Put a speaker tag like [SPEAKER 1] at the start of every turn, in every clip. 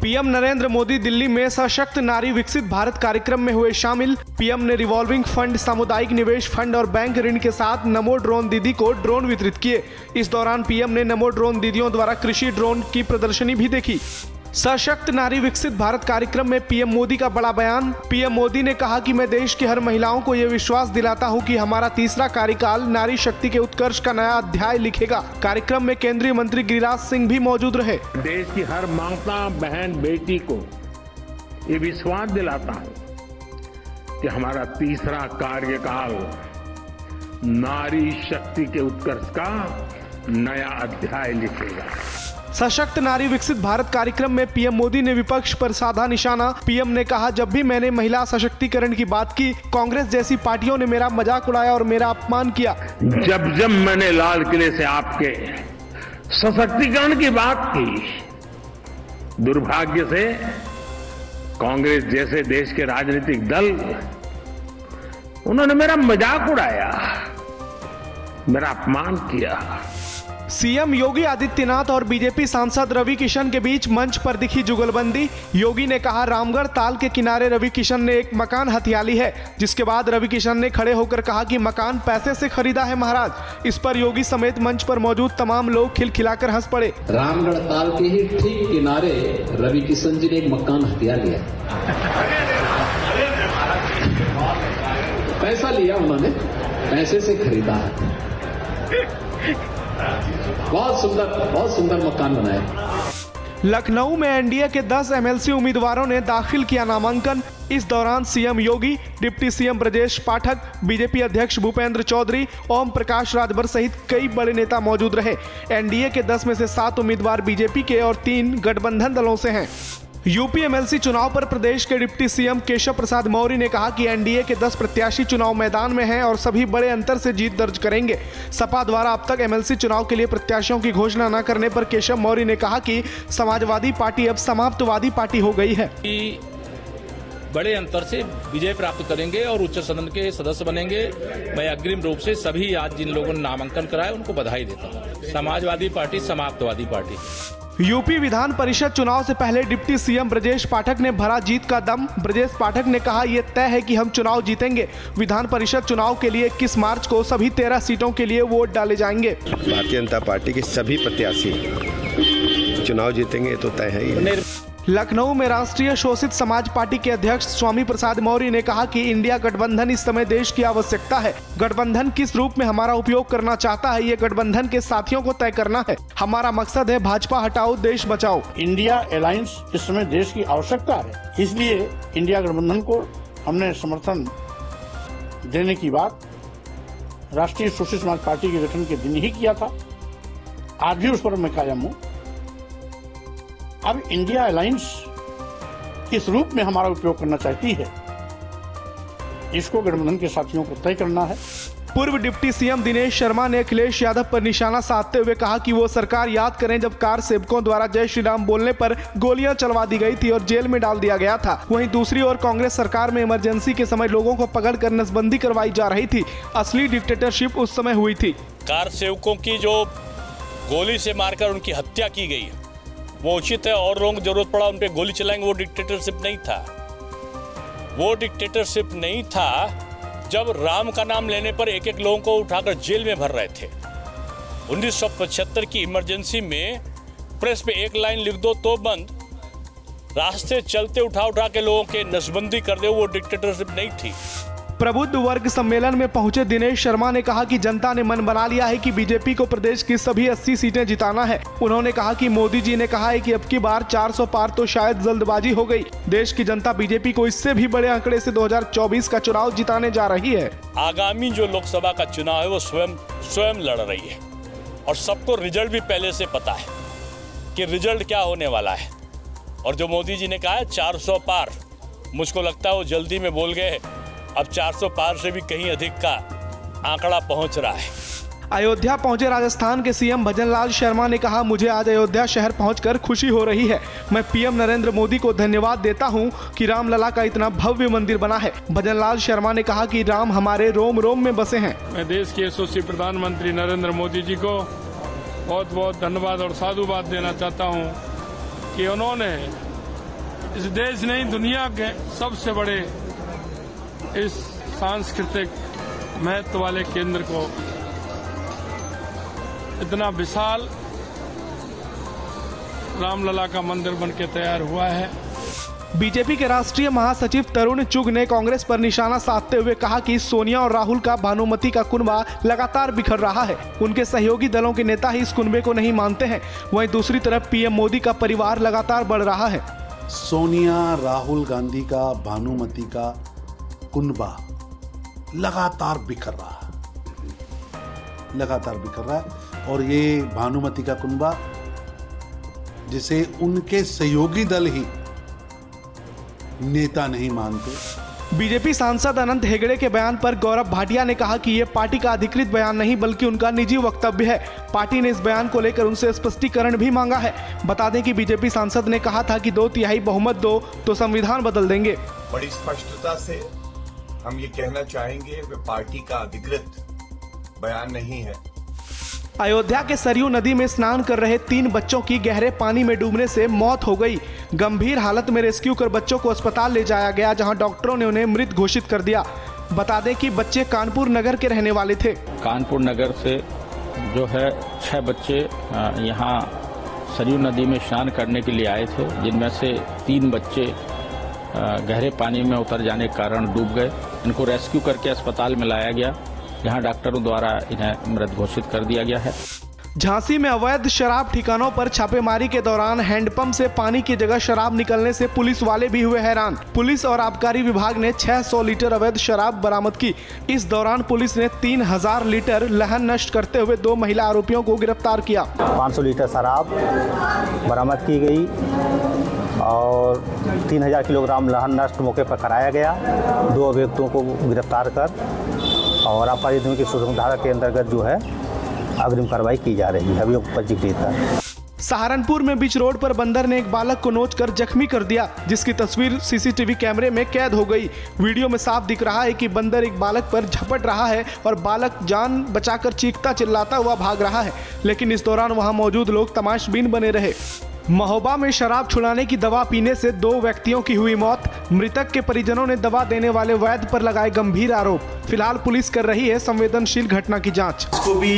[SPEAKER 1] PM Narendra Modi Delhi में सशक्त नारी विकसित भारत कार्यक्रम में हुए शामिल। पीएम ने रिवॉल्विंग फंड, सामुदायिक निवेश फंड और बैंक ऋण के साथ नमो ड्रोन दीदी को ड्रोन वितरित किए। इस दौरान पीएम ने नमो ड्रोन दीदियों द्वारा कृषि ड्रोन की प्रदर्शनी भी देखी। सशक्त नारी विकसित भारत कार्यक्रम में पीएम मोदी का बड़ा बयान। पीएम मोदी ने कहा कि मैं देश की हर महिलाओं को यह विश्वास दिलाता हूं कि हमारा तीसरा कार्यकाल नारी शक्ति के उत्कर्ष का नया अध्याय लिखेगा। कार्यक्रम में केंद्रीय मंत्री गिरिराज सिंह भी मौजूद रहे।
[SPEAKER 2] देश की हर माता, बहन, बेटी को ये विश्वास दिलाता हूं कि हमारा तीसरा कार्यकाल नारी शक्ति के उत्कर्ष का नया अध्याय लिखेगा।
[SPEAKER 1] सशक्त नारी विकसित भारत कार्यक्रम में पीएम मोदी ने विपक्ष पर साधा निशाना। पीएम ने कहा, जब भी मैंने महिला सशक्तिकरण की बात की, कांग्रेस जैसी पार्टियों ने मेरा मजाक उड़ाया और मेरा अपमान किया।
[SPEAKER 2] जब मैंने लाल किले से आपके सशक्तिकरण की बात की, दुर्भाग्य से कांग्रेस जैसे देश के राजनीतिक दल, उन्होंने मेरा मजाक उड़ाया, मेरा अपमान किया।
[SPEAKER 1] सीएम योगी आदित्यनाथ और बीजेपी सांसद रवि किशन के बीच मंच पर दिखी जुगलबंदी। योगी ने कहा, रामगढ़ ताल के किनारे रवि किशन ने एक मकान हथिया ली है, जिसके बाद रवि किशन ने खड़े होकर कहा कि मकान पैसे से खरीदा है महाराज। इस पर योगी समेत मंच पर मौजूद तमाम लोग खिलखिलाकर हंस पड़े।
[SPEAKER 3] रामगढ़ ताल के ही ठीक किनारे रवि किशन जी ने एक मकान हथिया लिया। पैसा लिया उन्होंने, पैसे से खरीदा। बहुत सुंदर मकान बनाया।
[SPEAKER 1] लखनऊ में एनडीए के 10 एमएलसी उम्मीदवारों ने दाखिल किया नामांकन। इस दौरान सीएम योगी, deputy CM Brajesh Pathak, BJP अध्यक्ष भूपेंद्र चौधरी, ओम प्रकाश राजभर सहित कई बड़े नेता मौजूद रहे। एनडीए के 10 में से 7 उम्मीदवार बीजेपी के और 3 गठबंधन दलों से हैं। यूपी एमएलसी चुनाव पर प्रदेश के डिप्टी सीएम केशव प्रसाद मौर्य ने कहा कि एनडीए के 10 प्रत्याशी चुनाव मैदान में हैं और सभी बड़े अंतर से जीत दर्ज करेंगे। सपा द्वारा अब तक एमएलसी चुनाव के लिए प्रत्याशियों की घोषणा न करने पर केशव मौर्य ने कहा कि समाजवादी पार्टी अब समाप्तवादी पार्टी हो गई है।
[SPEAKER 4] बड़े अंतर से विजय प्राप्त करेंगे और उच्च सदन के सदस्य बनेंगे। मैं अग्रिम रूप से सभी आज जिन लोगों ने नामांकन कराया उनको बधाई देता हूँ। समाजवादी पार्टी समाप्तवादी पार्टी।
[SPEAKER 1] यूपी विधान परिषद चुनाव से पहले डिप्टी सीएम ब्रजेश पाठक ने भरा जीत का दम। ब्रजेश पाठक ने कहा, यह तय है कि हम चुनाव जीतेंगे। विधान परिषद चुनाव के लिए 21 मार्च को सभी 13 सीटों के लिए वोट डाले जाएंगे।
[SPEAKER 5] भारतीय जनता पार्टी के सभी प्रत्याशी चुनाव जीतेंगे तो तय है।
[SPEAKER 1] लखनऊ में राष्ट्रीय शोषित समाज पार्टी के अध्यक्ष स्वामी प्रसाद मौर्य ने कहा कि इंडिया गठबंधन इस समय देश की आवश्यकता है। गठबंधन किस रूप में हमारा उपयोग करना चाहता है, ये गठबंधन के साथियों को तय करना है। हमारा मकसद है भाजपा हटाओ, देश बचाओ।
[SPEAKER 6] इंडिया अलायंस इस समय देश की आवश्यकता है, इसलिए इंडिया गठबंधन को हमने समर्थन देने की बात राष्ट्रीय शोषित समाज पार्टी के गठन के दिन ही किया था। आज भी उस पर मैं कायम हूँ। अब इंडिया अलायंस किस रूप में हमारा उपयोग करना चाहती है, इसको गठबंधन के साथियों को तय करना है।
[SPEAKER 1] पूर्व डिप्टी सीएम दिनेश शर्मा ने अखिलेश यादव पर निशाना साधते हुए कहा कि वो सरकार याद करें जब कार सेवकों द्वारा जय श्री राम बोलने पर गोलियां चलवा दी गई थी और जेल में डाल दिया गया था। वहीं दूसरी ओर कांग्रेस सरकार में इमरजेंसी के समय लोगों को पकड़कर नसबंदी करवाई जा रही थी। असली डिक्टेटरशिप उस समय हुई थी।
[SPEAKER 4] कार सेवकों की जो गोली से मारकर उनकी हत्या की गई वो उचित है, और लोगों को जरूरत पड़ा उन पे गोली चलाएंगे, वो डिक्टेटरशिप नहीं था। वो डिक्टेटरशिप नहीं था जब राम का नाम लेने पर एक लोगों को उठाकर जेल में भर रहे थे। 1975 की इमरजेंसी में प्रेस पे एक लाइन लिख दो तो बंद, रास्ते चलते उठा के लोगों के नसबंदी कर दे, वो डिक्टेटरशिप नहीं थी।
[SPEAKER 1] प्रबुद्ध वर्ग सम्मेलन में पहुंचे दिनेश शर्मा ने कहा कि जनता ने मन बना लिया है कि बीजेपी को प्रदेश की सभी 80 सीटें जिताना है। उन्होंने कहा कि मोदी जी ने कहा है कि अब की बार 400 पार तो शायद जल्दबाजी हो गई। देश की जनता बीजेपी को इससे भी बड़े आंकड़े से 2024 का चुनाव जिताने जा रही है।
[SPEAKER 4] आगामी जो लोकसभा का चुनाव है वो स्वयं लड़ रही है और सबको रिजल्ट भी पहले से पता है कि रिजल्ट क्या होने वाला है। और जो मोदी जी ने कहा है 400 पार, मुझको लगता है वो जल्दी में बोल गए। अब 400 पार से भी कहीं अधिक का आंकड़ा पहुंच रहा है।
[SPEAKER 1] अयोध्या पहुंचे राजस्थान के सीएम भजनलाल शर्मा ने कहा, मुझे आज अयोध्या शहर पहुंचकर खुशी हो रही है। मैं पीएम नरेंद्र मोदी को धन्यवाद देता हूं कि रामलला का इतना भव्य मंदिर बना है। भजनलाल शर्मा ने कहा कि राम हमारे रोम रोम में बसे हैं।
[SPEAKER 7] मैं देश के यशस्वी प्रधानमंत्री नरेंद्र मोदी जी को बहुत बहुत धन्यवाद और साधुवाद देना चाहता हूँ कि उन्होंने इस देश नहीं दुनिया के सबसे बड़े इस सांस्कृतिक महत्व वाले केंद्र को इतना विशाल रामलला का मंदिर बनके तैयार हुआ है।
[SPEAKER 1] बीजेपी के राष्ट्रीय महासचिव तरुण चुग ने कांग्रेस पर निशाना साधते हुए कहा कि सोनिया और राहुल का भानुमति का कुनबा लगातार बिखर रहा है। उनके सहयोगी दलों के नेता ही इस कुनबे को नहीं मानते हैं। वहीं दूसरी तरफ पीएम मोदी का परिवार लगातार बढ़ रहा है।
[SPEAKER 8] सोनिया राहुल गांधी का भानुमति का कुनबा लगातार बिखर रहा है और ये भानुमति का कुनबा जिसे उनके सहयोगी दल ही नेता नहीं मानते।
[SPEAKER 1] बीजेपी सांसद अनंत हेगड़े के बयान पर गौरव भाटिया ने कहा कि ये पार्टी का अधिकृत बयान नहीं बल्कि उनका निजी वक्तव्य है। पार्टी ने इस बयान को लेकर उनसे स्पष्टीकरण भी मांगा है। बता दें कि बीजेपी सांसद ने कहा था कि 2/3 बहुमत दो तो संविधान बदल देंगे।
[SPEAKER 9] बड़ी स्पष्टता से हम ये कहना चाहेंगे वे पार्टी का अधिकृत बयान नहीं है।
[SPEAKER 1] अयोध्या के सरयू नदी में स्नान कर रहे 3 बच्चों की गहरे पानी में डूबने से मौत हो गई। गंभीर हालत में रेस्क्यू कर बच्चों को अस्पताल ले जाया गया, जहां डॉक्टरों ने उन्हें मृत घोषित कर दिया। बता दें कि बच्चे कानपुर नगर के रहने वाले थे।
[SPEAKER 10] कानपुर नगर से जो है 6 बच्चे यहाँ सरयू नदी में स्नान करने के लिए आए थे, जिनमें से 3 बच्चे गहरे पानी में उतर जाने के कारण डूब गए। इनको रेस्क्यू करके अस्पताल में लाया गया, जहां डॉक्टरों द्वारा इन्हें मृत घोषित कर दिया गया है।
[SPEAKER 1] झांसी में अवैध शराब ठिकानों पर छापेमारी के दौरान हैंडपंप से पानी की जगह शराब निकलने से पुलिस वाले भी हुए हैरान। पुलिस और आबकारी विभाग ने 600 लीटर अवैध शराब बरामद की। इस दौरान पुलिस ने 3000 लीटर लहन नष्ट करते हुए 2 महिला आरोपियों को गिरफ्तार किया।
[SPEAKER 11] 500 लीटर शराब बरामद की गई और 3000 किलोग्राम लहन नष्ट मौके पर कराया गया। 2 अभियुक्तों को गिरफ्तार कर और आबकारी अधिनियम की 16 धारा के अंतर्गत जो है अग्रिम कार्रवाई की जा रही है। अभियोग पंजीकृत है।
[SPEAKER 1] सहारनपुर में बीच रोड पर बंदर ने एक बालक को नोचकर जख्मी कर दिया, जिसकी तस्वीर सीसीटीवी कैमरे में कैद हो गई। वीडियो में साफ दिख रहा है कि बंदर एक बालक पर झपट रहा है और बालक जान बचाकर चीखता चिल्लाता हुआ भाग रहा है, लेकिन इस दौरान वहां मौजूद लोग तमाशबीन बने रहे। महोबा में शराब छुड़ाने की दवा पीने से 2 व्यक्तियों की हुई मौत। मृतक के परिजनों ने दवा देने वाले वैद्य पर लगाए गंभीर आरोप। फिलहाल पुलिस कर रही है संवेदनशील घटना की जांच।
[SPEAKER 12] इसको भी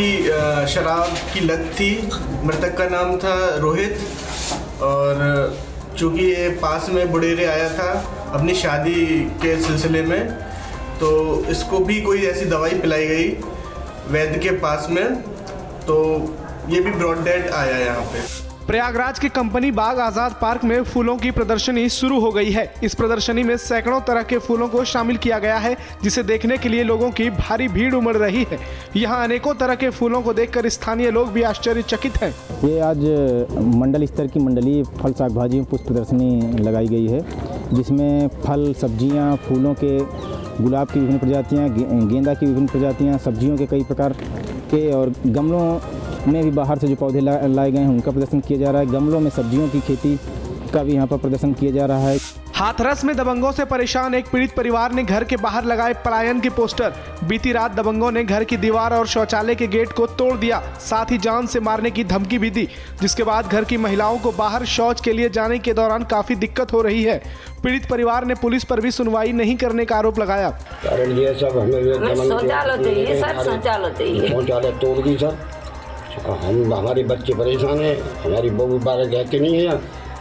[SPEAKER 12] शराब की लत थी। मृतक का नाम था रोहित और चूंकि ये पास में बुढ़ेरे आया था अपनी शादी के सिलसिले में, तो इसको भी कोई ऐसी दवाई पिलाई गई वैद्य के पास में, तो ये भी ब्रॉड डेड आया यहाँ पे।
[SPEAKER 1] प्रयागराज के कंपनी बाग आजाद पार्क में फूलों की प्रदर्शनी शुरू हो गई है। इस प्रदर्शनी में सैकड़ों तरह के फूलों को शामिल किया गया है, जिसे देखने के लिए लोगों की भारी भीड़ उमड़ रही है। यहाँ अनेकों तरह के फूलों को देखकर स्थानीय लोग भी आश्चर्यचकित हैं।
[SPEAKER 13] ये आज मंडल स्तर की मंडलीय फल साग भाजी पुष्प प्रदर्शनी लगाई गई है, जिसमें फल, सब्जियाँ, फूलों के, गुलाब की विभिन्न प्रजातियाँ, गेंदा की विभिन्न प्रजातियाँ, सब्जियों के कई प्रकार के और गमलों में भी बाहर से जो पौधे लाए गए हैं उनका प्रदर्शन किया जा रहा है। गमलों में सब्जियों की खेती का भी यहाँ पर प्रदर्शन किया जा रहा है।
[SPEAKER 1] हाथरस में दबंगों से परेशान एक पीड़ित परिवार ने घर के बाहर लगाए पलायन के पोस्टर। बीती रात दबंगों ने घर की दीवार और शौचालय के गेट को तोड़ दिया, साथ ही जान से मारने की धमकी भी दी, जिसके बाद घर की महिलाओं को बाहर शौच के लिए जाने के दौरान काफी दिक्कत हो रही है। पीड़ित परिवार ने पुलिस पर भी सुनवाई नहीं करने का आरोप लगाया।
[SPEAKER 14] कारण ये सब हमें शौचालय तोड़ दी सर, हमारे बच्चे परेशान है, हमारी बहू बारह कहते नहीं है,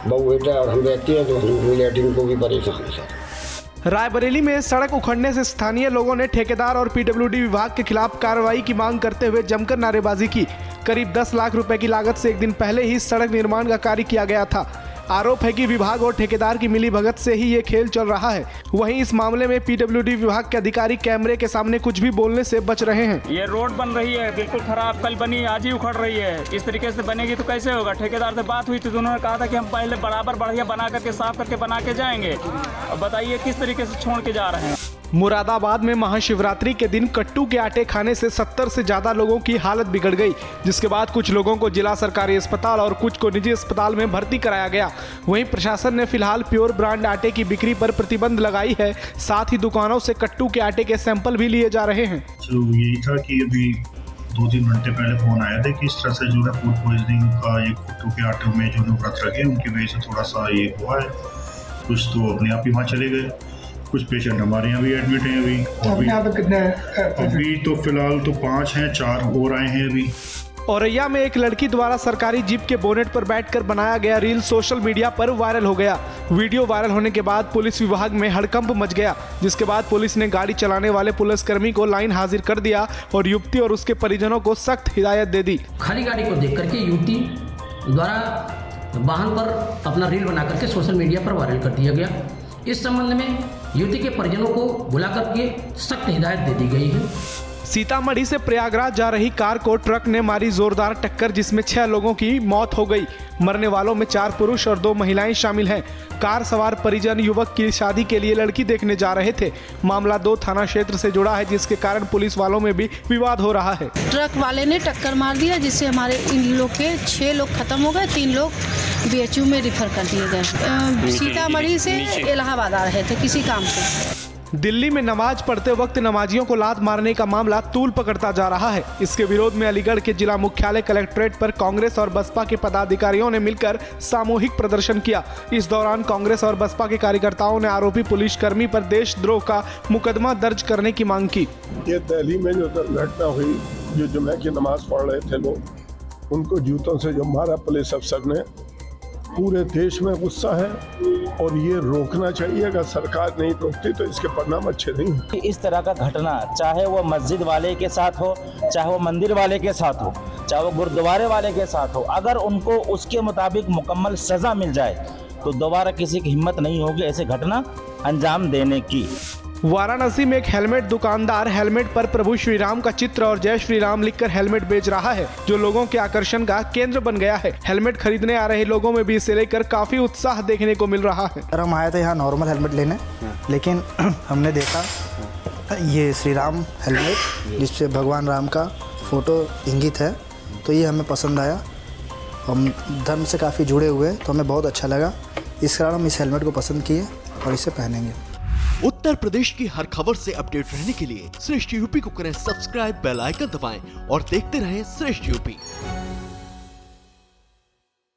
[SPEAKER 14] बहू बेटा और हम रहते हैं तो हम लैट्रिन को भी परेशान है सर।
[SPEAKER 1] रायबरेली में सड़क उखड़ने से स्थानीय लोगों ने ठेकेदार और पीडब्ल्यूडी विभाग के खिलाफ कार्रवाई की मांग करते हुए जमकर नारेबाजी की। करीब 10 लाख रुपए की लागत से एक दिन पहले ही सड़क निर्माण का कार्य किया गया था। आरोप है कि विभाग और ठेकेदार की मिलीभगत से ही ये खेल चल रहा है। वहीं इस मामले में पीडब्ल्यूडी विभाग के अधिकारी कैमरे के सामने कुछ भी बोलने से बच रहे हैं।
[SPEAKER 15] ये रोड बन रही है बिल्कुल खराब, कल बनी आज ही उखड़ रही है। इस तरीके से बनेगी तो कैसे होगा। ठेकेदार से बात हुई थी तो उन्होंने कहा था कि हम पहले बराबर बढ़िया बना करके साफ करके बना के जाएंगे। अब बताइए किस तरीके से छोड़ के जा रहे हैं।
[SPEAKER 1] मुरादाबाद में महाशिवरात्रि के दिन कट्टू के आटे खाने से 70 से ज्यादा लोगों की हालत बिगड़ गई, जिसके बाद कुछ लोगों को जिला सरकारी अस्पताल और कुछ को निजी अस्पताल में भर्ती कराया गया। वहीं प्रशासन ने फिलहाल प्योर ब्रांड आटे की बिक्री पर प्रतिबंध लगाई है, साथ ही दुकानों से कट्टू के आटे के सैंपल भी लिए जा रहे हैं।
[SPEAKER 16] तो यही था कि अभी 2-3 घंटे पहले फोन आया था कि इस तरह से जो है फूड पॉइजनिंग का ये कट्टू के आटे में जो व्रत रखे उनकी वजह से थोड़ा सा ये हुआ है, कुछ तो अपने आप ही वहाँ चले गए, कुछ पेशेंट हमारे यहाँ भी एडमिट हैं अभी।
[SPEAKER 17] यहाँ पे कितने
[SPEAKER 16] अभी तो फिलहाल तो 5 हैं, 4 और आए हैं अभी।
[SPEAKER 1] औरैया में एक लड़की द्वारा सरकारी जीप के बोनेट पर बैठकर बनाया गया रील सोशल मीडिया पर वायरल हो गया। वीडियो वायरल होने के बाद पुलिस विभाग में हड़कंप मच गया, जिसके बाद पुलिस ने गाड़ी चलाने वाले पुलिसकर्मी को लाइन हाजिर कर दिया और युवती और उसके परिजनों को सख्त हिदायत दे दी।
[SPEAKER 18] खाली गाड़ी को देख करके युवती द्वारा वाहन पर अपना रील बना करके सोशल मीडिया पर वायरल कर दिया गया। इस संबंध में युवती के परिजनों को बुला करके सख्त हिदायत दे दी गई है।
[SPEAKER 1] सीतामढ़ी से प्रयागराज जा रही कार को ट्रक ने मारी जोरदार टक्कर, जिसमें 6 लोगों की मौत हो गई। मरने वालों में 4 पुरुष और 2 महिलाएं शामिल हैं। कार सवार परिजन युवक की शादी के लिए लड़की देखने जा रहे थे। मामला 2 थाना क्षेत्र से जुड़ा है, जिसके कारण पुलिस वालों में भी विवाद हो रहा है।
[SPEAKER 19] ट्रक वाले ने टक्कर मार दिया, जिससे हमारे इन लोग के 6 लोग खत्म हो गए, 3 लोग BHU में रिफर कर दिए गए। सीतामढ़ी से इलाहाबाद आ रहे थे किसी काम से।
[SPEAKER 1] दिल्ली में नमाज पढ़ते वक्त नमाजियों को लात मारने का मामला तूल पकड़ता जा रहा है। इसके विरोध में अलीगढ़ के जिला मुख्यालय कलेक्ट्रेट पर कांग्रेस और बसपा के पदाधिकारियों ने मिलकर सामूहिक प्रदर्शन किया। इस दौरान कांग्रेस और बसपा के कार्यकर्ताओं ने आरोपी पुलिसकर्मी पर देशद्रोह का मुकदमा दर्ज करने की मांग की।
[SPEAKER 20] ये दिल्ली में जो दुर्घटना हुई, जो जुम्मे की नमाज पढ़ रहे थे लोग, उनको जूतों से जो मारा पुलिस अफसर ने, पूरे देश में गुस्सा है और ये रोकना चाहिए। अगर सरकार नहीं रोकती तो इसके परिणाम अच्छे नहीं होंगे।
[SPEAKER 21] इस तरह का घटना चाहे वो मस्जिद वाले के साथ हो, चाहे वो मंदिर वाले के साथ हो, चाहे वो गुरुद्वारे वाले के साथ हो, अगर उनको उसके मुताबिक मुकम्मल सजा मिल जाए तो दोबारा किसी की हिम्मत नहीं होगी ऐसे घटना अंजाम देने की।
[SPEAKER 1] वाराणसी में एक हेलमेट दुकानदार हेलमेट पर प्रभु श्री राम का चित्र और जय श्री राम लिखकर हेलमेट बेच रहा है, जो लोगों के आकर्षण का केंद्र बन गया है। हेलमेट खरीदने आ रहे लोगों में भी इसे लेकर काफी उत्साह देखने को मिल रहा है।
[SPEAKER 22] हम आए थे यहाँ नॉर्मल हेलमेट लेने, लेकिन हमने देखा ये श्री राम हेलमेट जिससे भगवान राम का फोटो इंगित है, तो ये हमें पसंद आया। हम धर्म से काफ़ी जुड़े हुए हैं तो हमें बहुत अच्छा लगा, इस कारण हम इस हेलमेट को पसंद किए और इसे पहनेंगे।
[SPEAKER 23] उत्तर प्रदेश की हर खबर से अपडेट रहने के लिए श्रेष्ठ यूपी को करें सब्सक्राइब, बेल आइकन दबाएं और देखते रहें श्रेष्ठ यूपी।